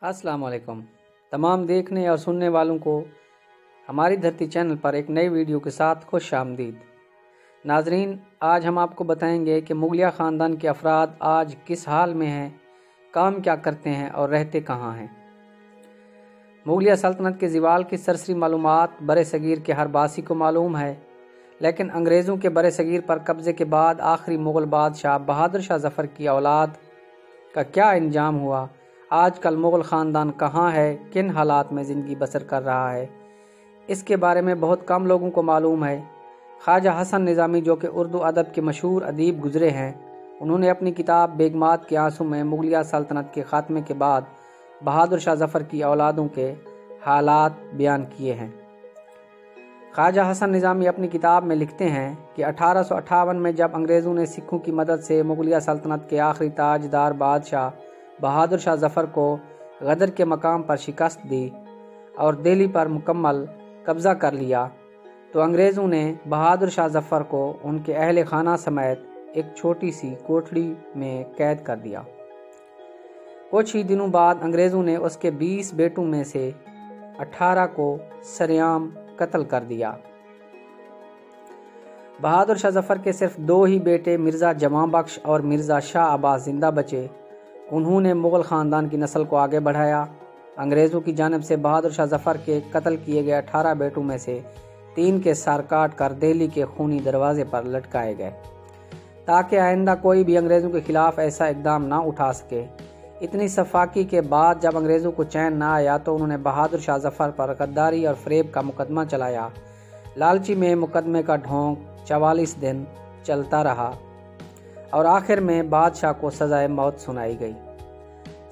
अस्सलाम वालेकुम। तमाम देखने और सुनने वालों को हमारी धरती चैनल पर एक नई वीडियो के साथ खुश आमदीद। नाजरीन, आज हम आपको बताएंगे कि मुगलिया ख़ानदान के अफराद आज किस हाल में हैं, काम क्या करते हैं और रहते कहाँ हैं। मुगलिया सल्तनत के ज़वाल की सरसरी मालूमात बरे सगीर के हर बासी को मालूम है, लेकिन अंग्रेज़ों के बरे सगीर पर कब्ज़े के बाद आखिरी मुग़ल बादशाह बहादुर शाह ज़फ़र की औलाद का क्या अंजाम हुआ, आजकल मुग़ल ख़ानदान कहाँ है, किन हालात में ज़िंदगी बसर कर रहा है, इसके बारे में बहुत कम लोगों को मालूम है। ख्वाजा हसन निज़ामी, जो कि उर्दू अदब के मशहूर अदीब गुज़रे हैं, उन्होंने अपनी किताब बेगमात के आंसू में मुगलिया सल्तनत के ख़ात्मे के बाद बहादुर शाह ज़फ़र की औलादों के हालात बयान किए हैं। ख्वाजा हसन निज़ामी अपनी किताब में लिखते हैं कि 1858 में जब अंग्रेज़ों ने सिखों की मदद से मुगलिया सल्तनत के आखिरी ताजदार बादशाह बहादुर शाह ज़फ़र को गदर के मकाम पर शिकस्त दी और दिल्ली पर मुकम्मल कब्ज़ा कर लिया, तो अंग्रेज़ों ने बहादुर शाह ज़फ़र को उनके अहल खाना समेत एक छोटी सी कोठड़ी में कैद कर दिया। कुछ ही दिनों बाद अंग्रेज़ों ने उसके 20 बेटों में से 18 को सरेआम कत्ल कर दिया। बहादुर शाह ज़फ़र के सिर्फ 2 ही बेटे मिर्ज़ा जवां बख्श और मिर्ज़ा शाह अब्बास जिंदा बचे। उन्होंने मुग़ल ख़ानदान की नस्ल को आगे बढ़ाया। अंग्रेज़ों की जानिब से बहादुर शाह ज़फ़र के कत्ल किए गए 18 बेटों में से 3 के सर काट कर दिल्ली के खूनी दरवाजे पर लटकाए गए, ताकि आइंदा कोई भी अंग्रेज़ों के खिलाफ ऐसा इक़दाम ना उठा सके। इतनी सफाकी के बाद जब अंग्रेज़ों को चैन ना आया तो उन्होंने बहादुर शाह ज़फ़र पर गद्दारी और फ़रेब का मुकदमा चलाया। लालची में मुकदमे का ढोंग 44 दिन चलता रहा और आखिर में बादशाह को सज़ाए मौत सुनाई गई।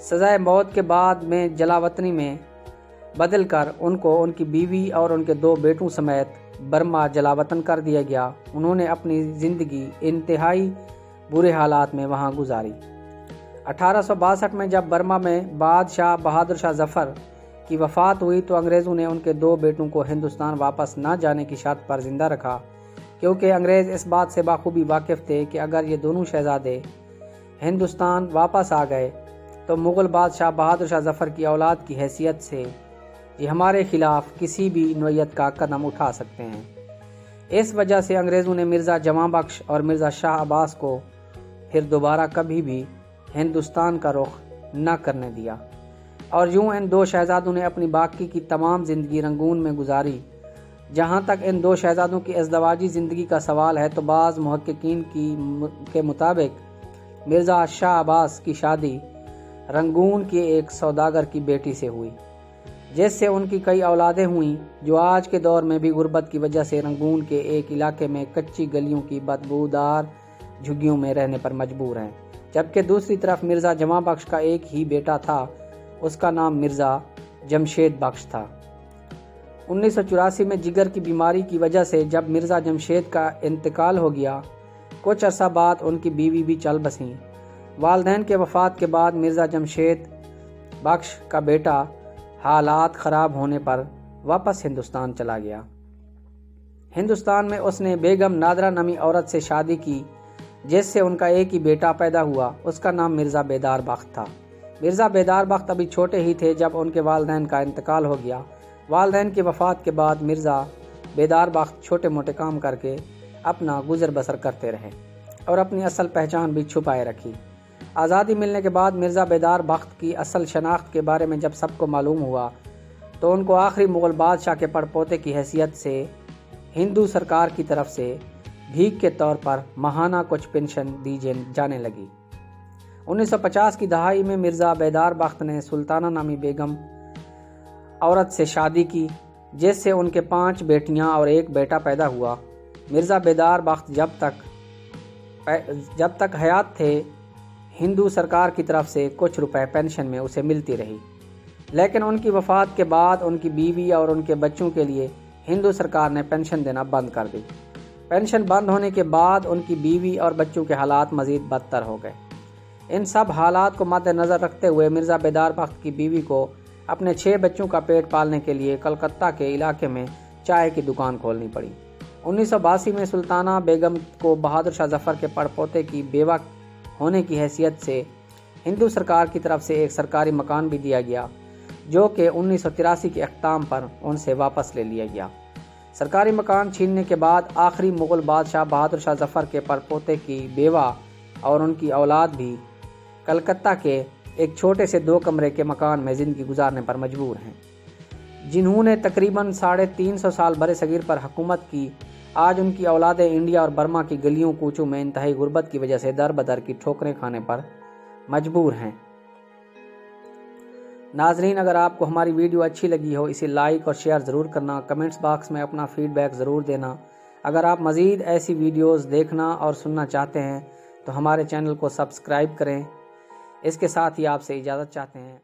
सज़ाए मौत के बाद में जलावतनी में बदल कर उनको उनकी बीवी और उनके 2 बेटों समेत बर्मा जलावतन कर दिया गया। उन्होंने अपनी ज़िंदगी इंतहाई बुरे हालात में वहाँ गुजारी। 1862 में जब बर्मा में बादशाह बहादुर शाह ज़फ़र की वफ़ात हुई तो अंग्रेज़ों ने उनके 2 बेटों को हिंदुस्तान वापस न जाने की शर्त पर ज़िंदा रखा, क्योंकि अंग्रेज़ इस बात से बाखूबी वाकिफ़ थे कि अगर ये दोनों शहज़ादे हिंदुस्तान वापस आ गए तो मुग़ल बादशाह बहादुर शाह ज़फ़र की औलाद की हैसियत से ये हमारे ख़िलाफ़ किसी भी नौयत का कदम उठा सकते हैं। इस वजह से अंग्रेज़ों ने मिर्ज़ा जवां बख्श और मिर्ज़ा शाह अब्बास को फिर दोबारा कभी भी हिंदुस्तान का रुख न करने दिया और यूं इन 2 शहज़ादों ने अपनी बाकी की तमाम ज़िंदगी रंगून में गुजारी। जहाँ तक इन 2 शहज़ादों की अज़दवाजी ज़िंदगी का सवाल है तो बाज़ मुहक्किकीन के मुताबिक मिर्ज़ा शाह अब्बास की शादी रंगून के एक सौदागर की बेटी से हुई, जिससे उनकी कई औलादें हुईं, जो आज के दौर में भी गुर्बत की वजह से रंगून के एक इलाके में कच्ची गलियों की बदबूदार झुग्गियों में रहने पर मजबूर हैं। जबकि दूसरी तरफ मिर्ज़ा जवां बख्श का एक ही बेटा था, उसका नाम मिर्ज़ा जमशेद बख्श था। 1984 में जिगर की बीमारी की वजह से जब मिर्ज़ा जमशेद का इंतकाल हो गया, कुछ अरसा बाद उनकी बीवी भी चल बसीं। वालिदैन के वफ़ात के बाद मिर्ज़ा जमशेद बख्श का बेटा हालात ख़राब होने पर वापस हिंदुस्तान चला गया। हिंदुस्तान में उसने बेगम नादरा नामी औरत से शादी की, जिससे उनका एक ही बेटा पैदा हुआ। उसका नाम मिर्ज़ा बेदार बख्त था। मिर्ज़ा बेदार बख्त अभी छोटे ही थे जब उनके वालिदैन का इंतकाल हो गया। वालिदैन की वफ़ात के बाद मिर्ज़ा बेदार बख्त छोटे मोटे काम करके अपना गुज़र बसर करते रहे और अपनी असल पहचान भी छुपाए रखी। आज़ादी मिलने के बाद मिर्ज़ा बेदार बख्त की असल शनाख्त के बारे में जब सबको मालूम हुआ तो उनको आखिरी मुग़ल बादशाह के पड़पोते की हैसियत से हिंदू सरकार की तरफ से भीख के तौर पर माहाना कुछ पेंशन दी जाने लगी। 1950 की दहाई में मिर्ज़ा बेदार बख्त ने सुल्ताना नामी बेगम औरत से शादी की, जिससे उनके 5 बेटियां और 1 बेटा पैदा हुआ। मिर्ज़ा बेदार बख्त जब तक हयात थे हिंदू सरकार की तरफ से कुछ रुपए पेंशन में उसे मिलती रही, लेकिन उनकी वफ़ात के बाद उनकी बीवी और उनके बच्चों के लिए हिंदू सरकार ने पेंशन देना बंद कर दी। पेंशन बंद होने के बाद उनकी बीवी और बच्चों के हालात मज़ीद बदतर हो गए। इन सब हालात को मद्देनज़र रखते हुए मिर्ज़ा बेदार बख्त की बीवी को अपने 6 बच्चों का पेट पालने के लिए कलकत्ता के इलाके में चाय की दुकान खोलनी पड़ी। 1982 में सुल्ताना बेगम को बहादुर शाह ज़फ़र के पड़पोते की बेवा होने की हैसियत से हिंदू सरकार की तरफ से एक सरकारी मकान भी दिया गया, جو کہ 1983 کے اختتام پر ان سے واپس لے لیا گیا۔ سرکاری مکان چھیننے کے بعد آخری مغل بادشاہ بہادر شاہ ظفر کے پڑپوتے کی بیوہ اور ان کی اولاد بھی کلکتہ کے ایک چھوٹے سے 2 کمرے کے مکان میں زندگی گزارنے پر مجبور ہیں۔ جنہوں نے تقریباً 350 سال برصغیر پر حکومت کی، آج ان کی اولادیں انڈیا اور برما کی گلیوں کوچوں میں انتہائی غربت کی وجہ سے در بدر کی ٹھوکریں کھانے پر مجبور ہیں۔ ناظرین، اگر آپ کو ہماری ویڈیو اچھی لگی ہو اسے لائک اور شیئر ضرور کرنا، کمنٹس باکس میں اپنا فیڈ بیک ضرور دینا۔ اگر آپ مزید ایسی ویڈیوز دیکھنا اور سننا چاہتے ہیں تو ہمارے چینل کو سبسکرائب کریں۔ اس کے ساتھ ہی آپ سے اجازت چاہتے ہیں۔